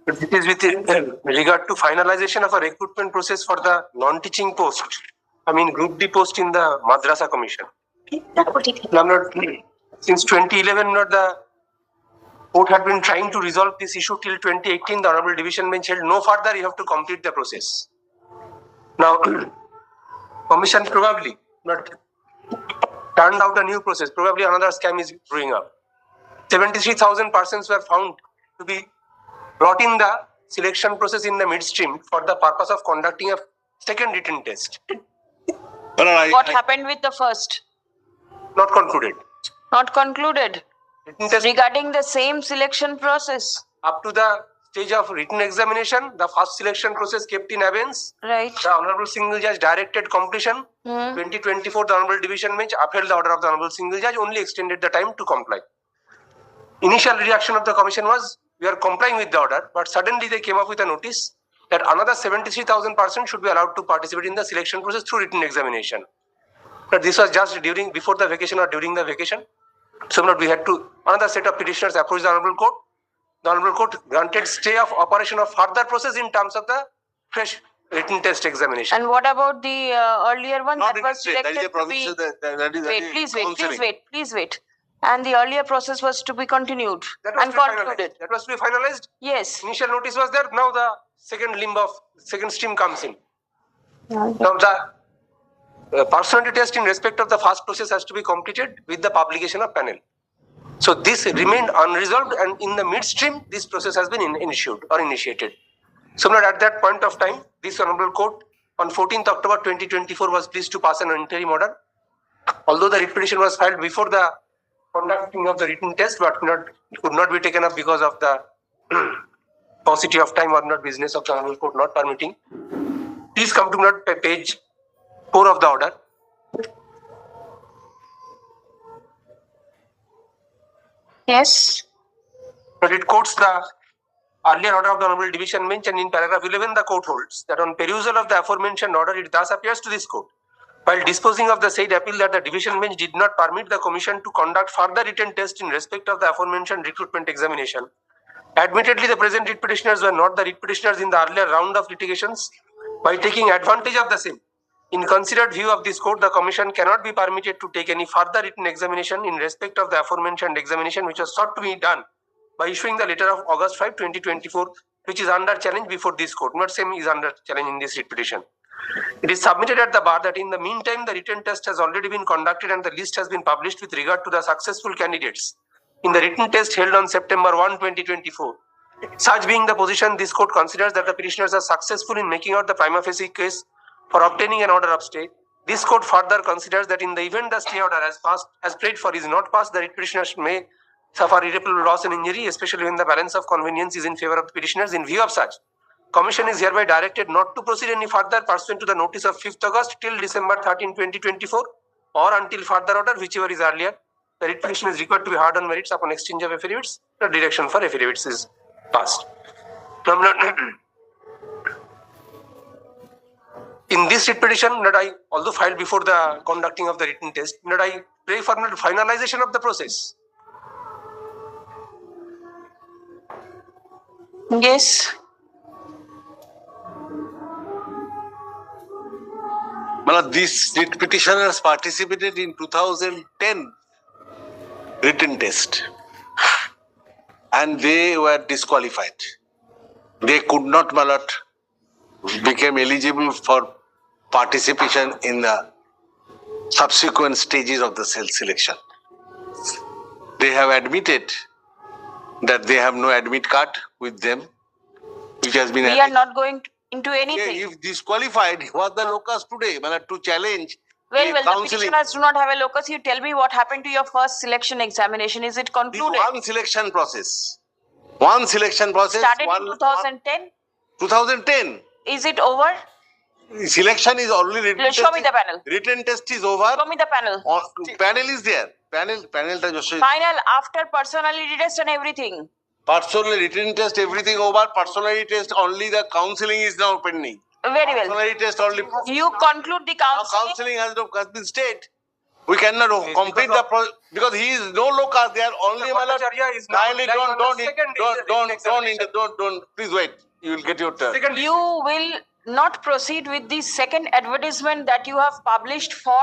It is with regard to finalization of a recruitment process for the non-teaching post. I mean, Group D post in the Madrasa Commission. Since 2011, the court had been trying to resolve this issue till 2018. The Honorable Division Bench held no further. You have to complete the process. Now, Commission probably not turned out a new process. Probably another scam is brewing up. 73,000 persons were found to be brought in the selection process in the midstream for the purpose of conducting a second written test. What happened with the first? Not concluded. Not concluded. Written test Regarding the same selection process. up to the stage of written examination, the first selection process kept in abeyance. Right. The Honorable Single Judge directed completion. 2024, the Honorable Division Bench upheld the order of the Honorable Single Judge, only extended the time to comply. Initial reaction of the Commission was, we are complying with the order, but suddenly they came up with a notice that another 73,000 persons should be allowed to participate in the selection process through written examination. But this was just before the vacation or during the vacation. So we had to, another set of petitioners approached the Honorable Court. The Honorable Court granted stay of operation of further process in terms of the fresh written test examination. And what about the earlier one Not that was written test, directed that is a to be... provision, Please wait. And the earlier process was to be continued That was and to be concluded. finalized. That was to be finalized. Yes. Initial notice was there. Now the second stream comes in. Now the personality test in respect of the first process has to be completed with the publication of panel. So this remained unresolved, and in the midstream, this process has been initiated. So at that point of time, this Honorable Court on 14th October 2024 was pleased to pass an interim order. Although the writ petition was filed before the conducting of the written test, but could not be taken up because of the paucity of time or not business of the Honorable Court not permitting. Please come to page 4 of the order. Yes. But it quotes the earlier order of the Honorable Division Bench, and in paragraph 11 the court holds that on perusal of the aforementioned order, it thus appears to this court, while disposing of the said appeal, that the Division Bench did not permit the Commission to conduct further written test in respect of the aforementioned recruitment examination. Admittedly, the present writ petitioners were not the writ petitioners in the earlier round of litigations. By taking advantage of the same, in considered view of this court, the Commission cannot be permitted to take any further written examination in respect of the aforementioned examination, which was sought to be done by issuing the letter of August 5, 2024, which is under challenge before this court. Not same is under challenge in this writ petition. It is submitted at the bar that in the meantime, the written test has already been conducted and the list has been published with regard to the successful candidates in the written test held on September 1, 2024. Such being the position, this court considers that the petitioners are successful in making out the prima facie case for obtaining an order of stay. This court further considers that in the event the stay order as prayed for is not passed, the writ petitioners may suffer irreparable loss and injury, especially when the balance of convenience is in favor of the petitioners. In view of such, Commission is hereby directed not to proceed any further pursuant to the notice of 5th August till December 13, 2024, or until further order, whichever is earlier. The writ petition is required to be heard on merits upon exchange of affidavits. The direction for affidavits is passed. In this writ petition that I also filed before the conducting of the written test, that I pray for finalization of the process. Yes. These petitioners participated in 2010 written test and they were disqualified. They could not became eligible for participation in the subsequent stages of the self-selection. They have admitted that they have no admit card with them, which has been... We are not going into anything. If disqualified, what the locus today? To challenge... Well, the petitioners do not have a locus. You tell me what happened to your first selection examination. Is it concluded? One selection process. Started in 2010? 2010. Is it over? Selection is already written. Show me the panel. Written test is over. Show me the panel. Panel is there. Panel. Final after personality test and everything. Personal written test, everything over. Personality test, only the counseling is now pending. Very well. Personality test only. You conclude the counseling. Counseling has been stayed. We cannot complete the because he is no locus. They are only Bhattacharya is now kindly relying on the don't please wait. You will get your turn. Second, You will not proceed with the second advertisement that you have published for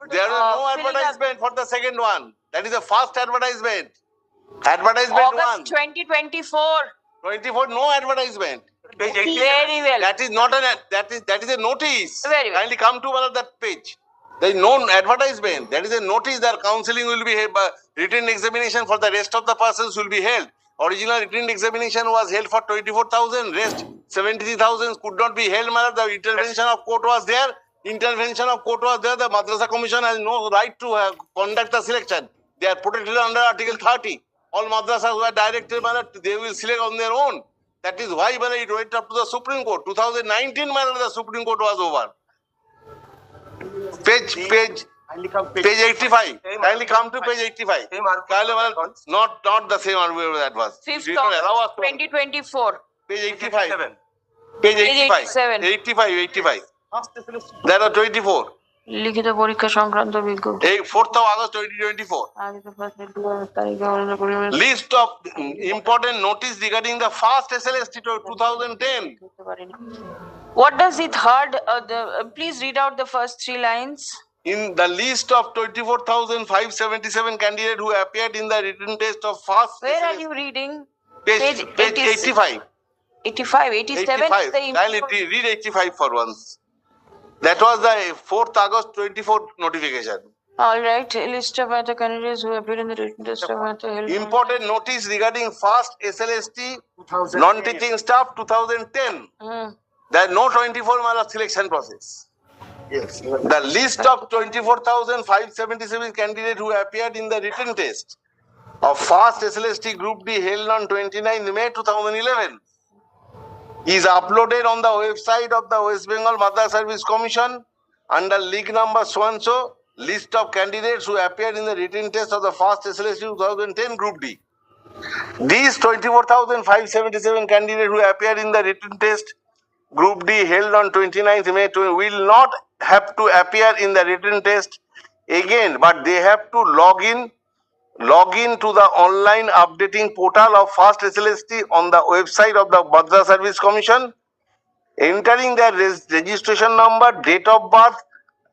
There is no filling up- advertisement for the second one. That is the first advertisement. Advertisement August one. 2024. 24, no advertisement. page 80. Very well. That is not an that is a notice. Very well. Kindly come to that page. There is no advertisement. That is a notice that counseling will be held, written examination for the rest of the persons will be held. Original written examination was held for 24,000. Rest 73,000 could not be held. The intervention of court was there. Intervention of court was there. The Madrasa Commission has no right to conduct the selection. They are protected under Article 30. All madrasas who are directed, they will select on their own. That is why it went up to the Supreme Court. 2019, the Supreme Court was over. Page 85. Kindly come to page 85. Same argument. Not the same argument that was. 5th You don't allow us of to- 2024. Page 85. 87. Page Page 85. 85. There are 24. লিখিত পরীক্ষা সংক্রান্ত বিজ্ঞপ্তি 4th of August 2024. List of important notice regarding the first SLST 2010. What does the third please read out the first three lines. In the list of 24,577 candidates who appeared in the written test of first Where are SLST, you reading? page 85. 85, 87 is 85. the Kindly read 85 for once. That was the 4th August 24 notification. All right, list of other candidates who appeared in the written test of other held. Important notice regarding first SLST non-teaching staff 2010. There are no 24 month selection process. Yes. The list of 24,577 candidates who appeared in the written test of first SLST Group D held on 29 May 2011 is uploaded on the website of the West Bengal Madrasa Service Commission under league number so-and-so, list of candidates who appeared in the written test of the first SLST 2010 Group D. These 24,577 candidates who appeared in the written test Group D held on 29th May will not have to appear in the written test again, but they have to log in to the online updating portal of first SLST on the website of the Madrasa Service Commission, entering their registration number, date of birth,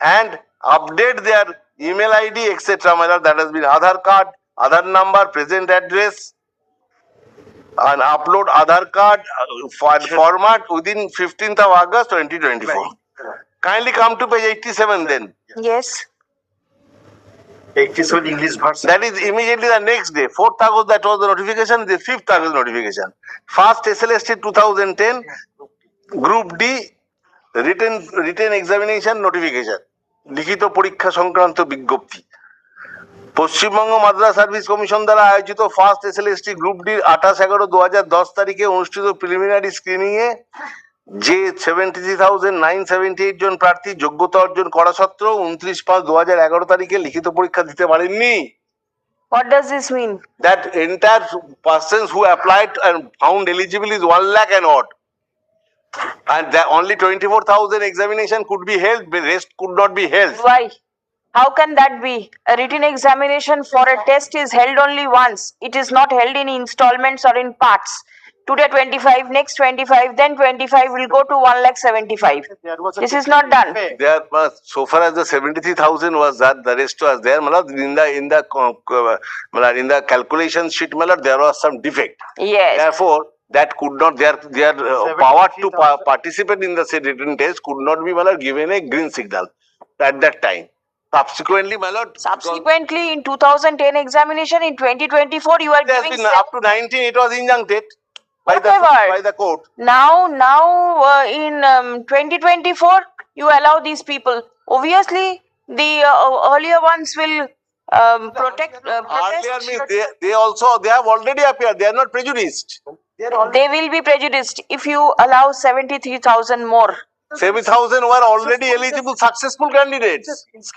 and update their email ID, etc. That has been Aadhaar card, Aadhaar number, present address, and upload Aadhaar card format within 15th of August 2024. Kindly come to page 87 then. Yes. 87 English version. That is immediately the next day. 4th August, that was the notification. The 5th August notification. First SLST 2010, Group D, written examination notification. লিখিত পরীক্ষা সংক্রান্ত বিজ্ঞপ্তি। পশ্চিমবঙ্গ মাদ্রাসা service commission দ্বারা আয়োজিত first SLST group D 28/11/2010 তারিখে অনুষ্ঠিত preliminary screening এ যে 73,978 জন প্রার্থী যোগ্যতা অর্জন করা সত্ত্বেও 29/5/2011 তারিখে লিখিত পরীক্ষা দিতে পারেননি। What does this mean? That entire persons who applied and found eligible is 1 lakh and odd. And that only 24,000 examination could be held, the rest could not be held. Why? How can that be? A written examination for a test is held only once. It is not held in installments or in parts. Today 25, next 25, then 25 will go to 1,75,000. This is not done. There was, so far as the 73,000 was that, the rest was there. In the calculation sheet, there was some defect. Yes. Therefore, that could not, their power to participate in the said written test could not be given a green signal at that time. Subsequently, Subsequently, in 2010 examination, in 2024, you are it has giving been up to 19, it was injuncted by Whatever. the court. now in 2024, you allow these people. Obviously, the earlier ones will protest. Earlier means they have already appeared, they are not prejudiced. They will be prejudiced if you allow 73,000 more. 7,000 were already eligible, successful candidates.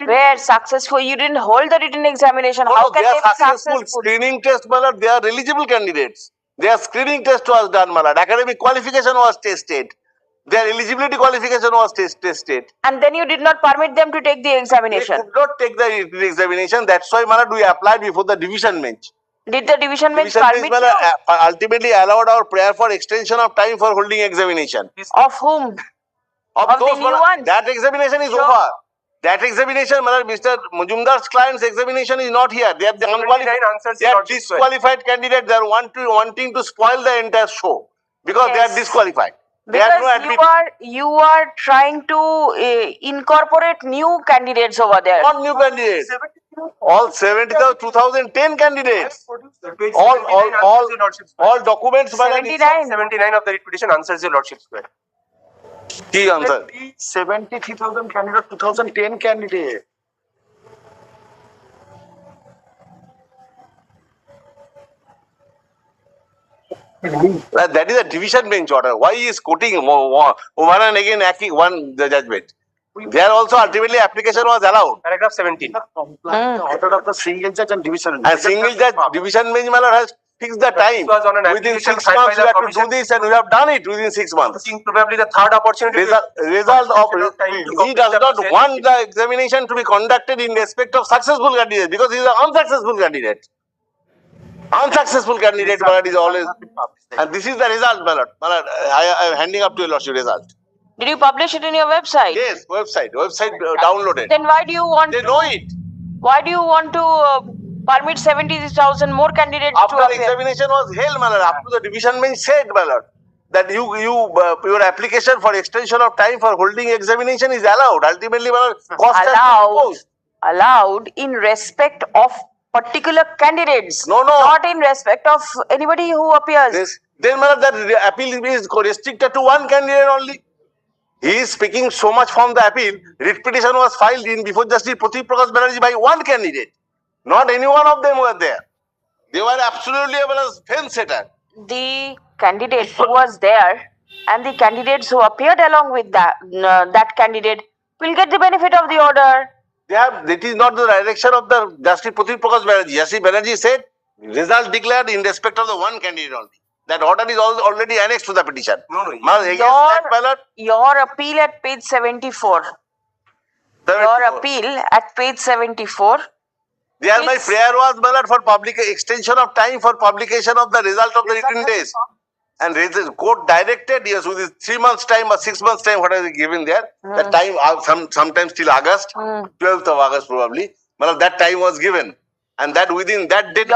Where successful? You didn't hold the written examination. How can they they are be successful? successful? Screening test, they are eligible candidates. Their screening test was done, Academic qualification was tested. Their eligibility qualification was tested. And then you did not permit them to take the They examination. could not take the examination. That's why, my lord, we applied before the division bench. Did the division bench Division bench, permit my lord, you? ultimately allowed our prayer for extension of time for holding examination. Of whom? Of the those, new my lord, ones? that examination is Sure. over. That examination, my lord, Mr. Majumdar's client's examination is not here. They are the 79 answers They are not disqualified. disqualified candidates. They are wanting to spoil the entire show because they are Yes. disqualified. They have no Because you are trying to incorporate new candidates over there. Not new candidates. All 70,000, 2010 candidates. All documents. 79. 79 of the writ petition answers your lordship's query. Key answer. 73,000 candidate, 2010 candidate. That is a division bench order. Why he is quoting over and again the judgment? There also ultimately application was allowed. Paragraph 17. The order of the single judge and division. And single judge division bench has fixed the time. was on an Within application 6 filed by months the you have to commission. do this, and we have done it within 6 months. Probably the third opportunity. Result of he does not want the examination to be conducted in respect of successful candidate because he is an unsuccessful candidate. Unsuccessful candidate ballot is always, and this is the result ballot. I am handing up to your lordship result. Did you publish it in your website? Yes, website downloaded. Then why do you want They to, know it. why do you want to permit 70,000 more candidates After to appear? examination was held, my lord, up to the division bench said, my lord, that your application for extension of time for holding examination is allowed. Ultimately, my lord, cost has been imposed. Allowed in respect of particular candidates. No. Not in respect of anybody who appears. Yes. Then, my lord, that appeal is restricted to one candidate only. He is speaking so much from the appeal. Writ petition was filed in before Justice Pratik Prakash Banerjee by one candidate. Not any one of them were there. They were absolutely a fence setter. The candidate who was there and the candidates who appeared along with that candidate will get the benefit of the order. That is not the direction of the Justice Pratik Prakash Banerjee. Justice Banerjee said, result declared in respect of the one candidate only. That order is already annexed to the petition. Your appeal at page 74. Your appeal at page 74. There my prayer was, my lord, for public extension of time for publication of the result of the written test. And court directed, yes, within 3 months time or 6 months time, whatever is given there, that time, sometimes till August, 12th of August probably, that time was given. And that within that date,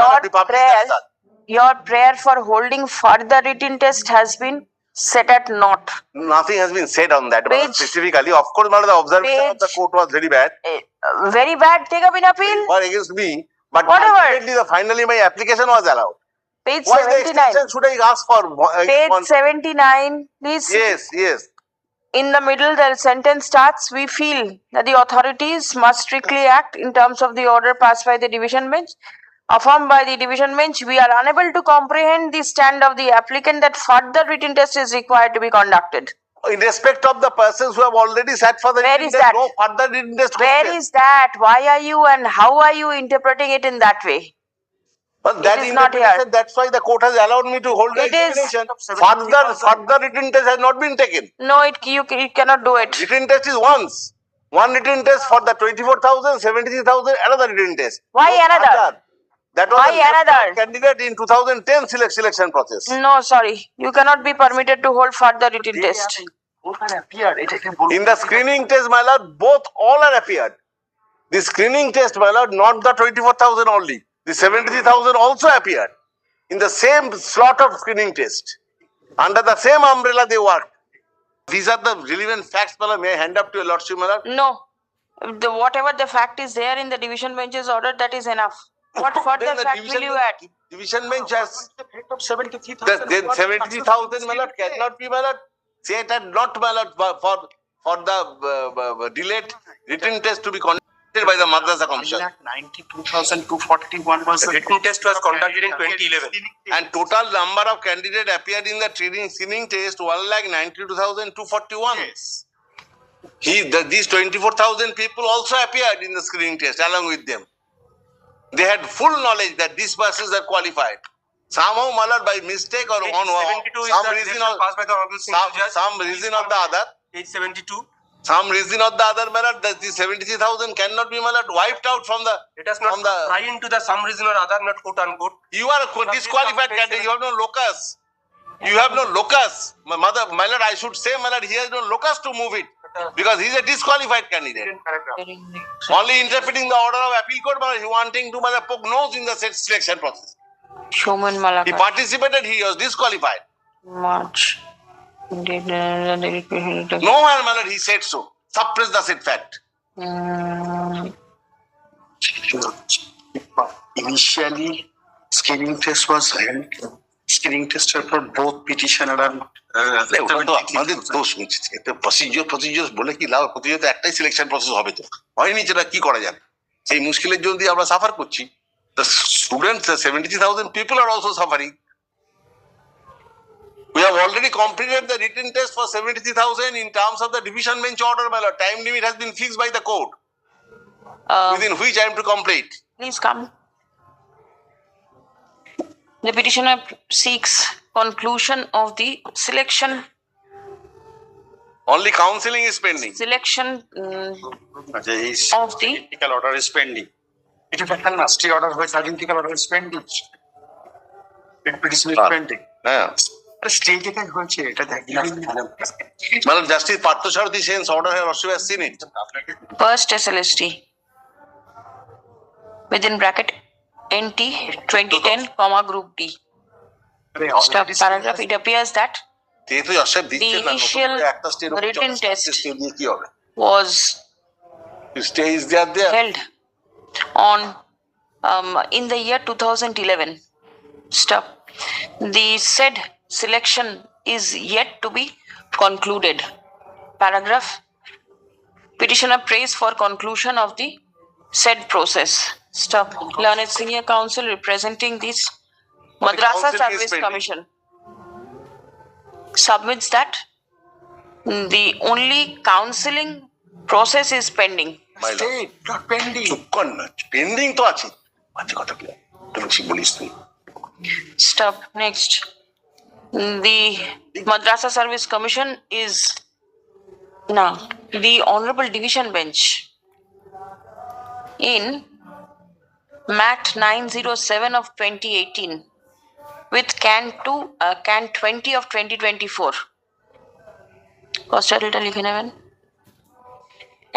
your prayer for holding further written test has been set at naught. Nothing has been said on that. Specifically, of course, the observation of the court was very bad. Very bad. Take up in appeal. Or against me. But whatever. Finally, my application was allowed. Page Why 79. the extension should I ask for? Page 79, please. Yes. In the middle, the sentence starts, we feel that the authorities must strictly act in terms of the order passed by the division bench. Affirmed by the division bench, we are unable to comprehend the stand of the applicant that further written test is required to be conducted. In respect of the persons who have already sat for the written test, no further written test. Where is that? Why are you and how are you interpreting it in that way? But that is not here. That's why the court has allowed me to hold the examination. Further written test has not been taken. No, you cannot do it. Written test is once. One written test for the 24,000, 73,000, another written test. Why another? That was another candidate in 2010 selection process. No, sorry. You cannot be permitted to hold further written test. In the screening test, my lord, all are appeared. The screening test, my lord, not the 24,000 only. The 73,000 also appeared in the same slot of screening test. Under the same umbrella they worked. These are the relevant facts, my lord. May I hand up to your lordship, my lord? No. Whatever the fact is there in the division bench's order, that is enough. What further fact will you add? Division bench has 73,000, my lord, cannot be, my lord. Say that not, my lord, for the delayed written test to be conducted by the Madrasa Commission. 92,241 was the written test was conducted in 2011. And total number of candidates appeared in the screening test 1,92,241. Yes. These 24,000 people also appeared in the screening test along with them. They had full knowledge that these persons are qualified. somehow malad by mistake or Page on 72 is some the reason direction or passed by the Honorable Single Judge. some reason or the other, Page 72. some reason or the other, malad, that the 73,000 cannot be malad wiped out from the. Let us not from the. pry into the some reason or other, not quote unquote. You are a disqualified candidate. You have no locus. You have no locus. My lord, I should say, my lord, he has no locus to move it because he is a disqualified candidate. Paragraph. Only interpreting the order of appeal court, but he wanting to poke nose in the selection process. Showman He Malakar, participated, he was disqualified. March. Nowhere, my lord, he said so. Suppress the said fact. Initially, screening test was held. Screening test for both petitioner and আমাদের দোষ হচ্ছে এটা procedure বলে কি লাভ, প্রতিযোগিতা একটাই selection process হবে তো হয়নি, যেটা কি করা যাবে সেই মুশকিলের জন্য আমরা সাফার করছি। The students, 73,000 people are also suffering. We have already completed the written test for 73,000 in terms of the division bench order. My lord, time limit has been fixed by the court within which I am to complete. Please come. The petitioner seeks conclusion of the selection Only counseling is pending. of the identical order is pending. It is a nasty order which identical order is pending. Petition is pending. হ্যাঁ, State it হয়েছে এটা দেখি মানে justice Parthasarathi sense order has also seen it. first SLST within bracket NT 2010 comma group D. Stop paragraph. It appears that যেহেতু অসব দিচ্ছে না, initial একটা state written test দিয়ে কি হবে? was Stay is there. held on in the year 2011. Stop. The said selection is yet to be concluded. Paragraph. Petitioner prays for conclusion of the said process. Stop. Learned senior counsel representing this Madrasa counsel is Service pending. Commission submits that the only counseling process is pending. My lord, State not pending. চুপ কর না, pending তো আছে। আচ্ছা কথা কি তুমি ঠিক বলিস তুই। Stop. Next. The Madrasa Service Commission is now the Honorable Division Bench in MAT 907 of 2018 with Can 20 of 2024.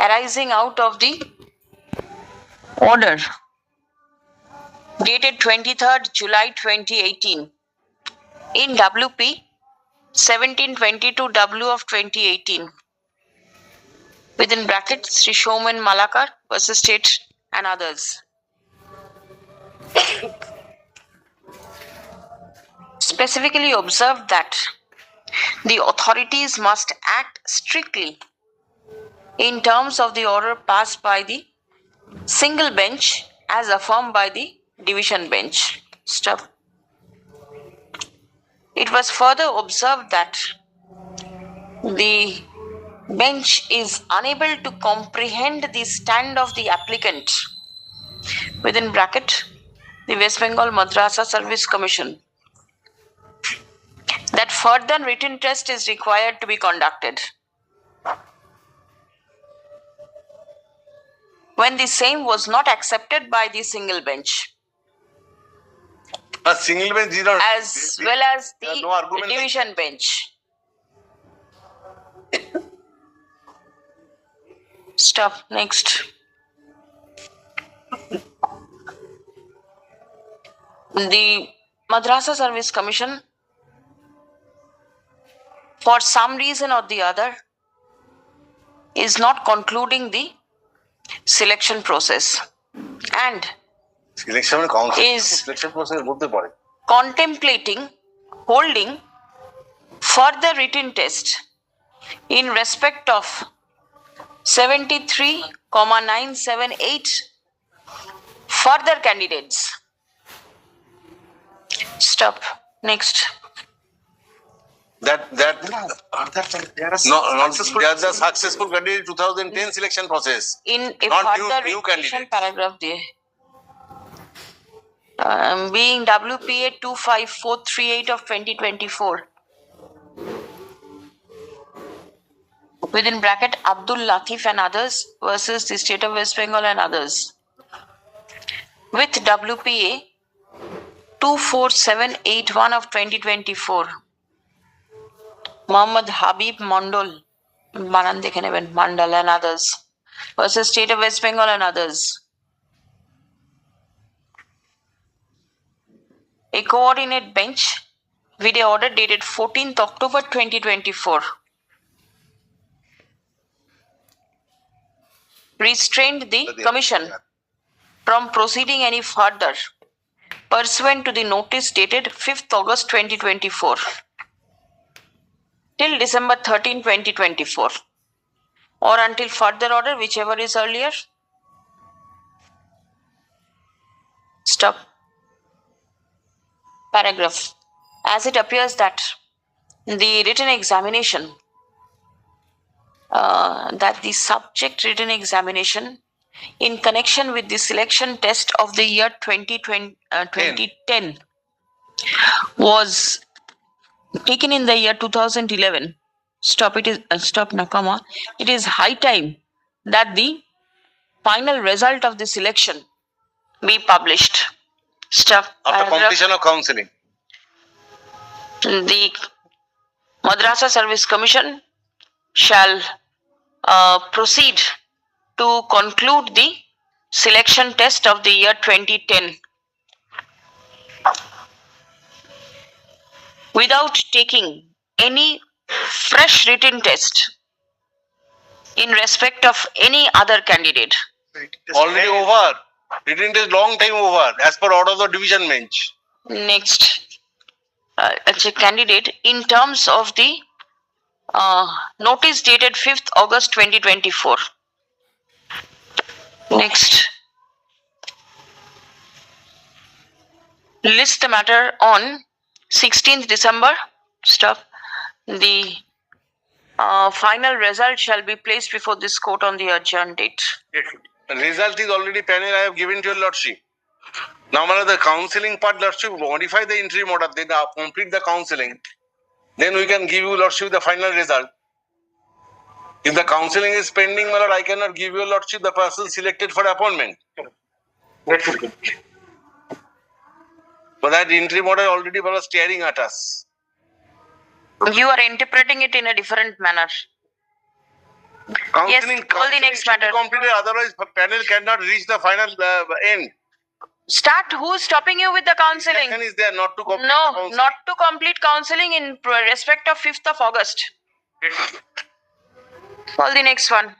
Arising out of the order dated 23rd July 2018 in WP 1722W of 2018 within brackets Sri Showman Malakar versus State and others. Specifically observed that the authorities must act strictly in terms of the order passed by the single bench as affirmed by the division bench. Stop. It was further observed that the bench is unable to comprehend the stand of the applicant within bracket the West Bengal Madrasa Service Commission that further written test is required to be conducted. When the same was not accepted by the single bench, A single bench did not. as well as there are the no argument. division bench. Stop. Next. The Madrasa Service Commission, for some reason or the other, is not concluding the selection process and Selection council is selection process বলতে পারে। contemplating holding further written test in respect of 73,978 further candidates. Stop. Next. That There are not they are the successful candidate 2010 selection process. In a Not further new repetition candidates. paragraph there. being WPA 25438 of 2024. Within bracket Abdul Latif and others versus the state of West Bengal and others. With WPA 24781 of 2024. Muhammad Habib Mandal, Banan dekhe neben, Mandal and others versus state of West Bengal and others. A coordinate bench video order dated 14th October 2024 restrained the Commission from proceeding any further pursuant to the notice dated 5th August 2024 till December 13, 2024 or until further order, whichever is earlier. Stop. Paragraph. As it appears that the written examination, that the subject written examination in connection with the selection test of the year 2010 was taken in the year 2011. Stop, it is stop na comma. It is high time that the final result of the selection be published. Stop. After completion of counseling. The Madrasa Service Commission shall proceed to conclude the selection test of the year 2010 without taking any fresh written test in respect of any other candidate. Already over. Written test long time over as per order of the division bench. Next, it's a candidate in terms of the notice dated 5th August 2024. Next, list the matter on 16th December. Stop. The final result shall be placed before this court on the adjourned date. The result is already panel I have given to your lordship. Now, the counseling part, lordship, modify the interim order, then complete the counseling. Then we can give you, lordship, the final result. If the counseling is pending, my lord, I cannot give you, lordship, the person selected for appointment. But that interim order already was staring at us. You are interpreting it in a different manner. Counseling, Yes, call the next matter. Completed, otherwise panel cannot reach the final end. Start. Who's stopping you with the counseling? Action is there not to complete No, counseling. not to complete counseling in respect of 5th of August. Call the next one.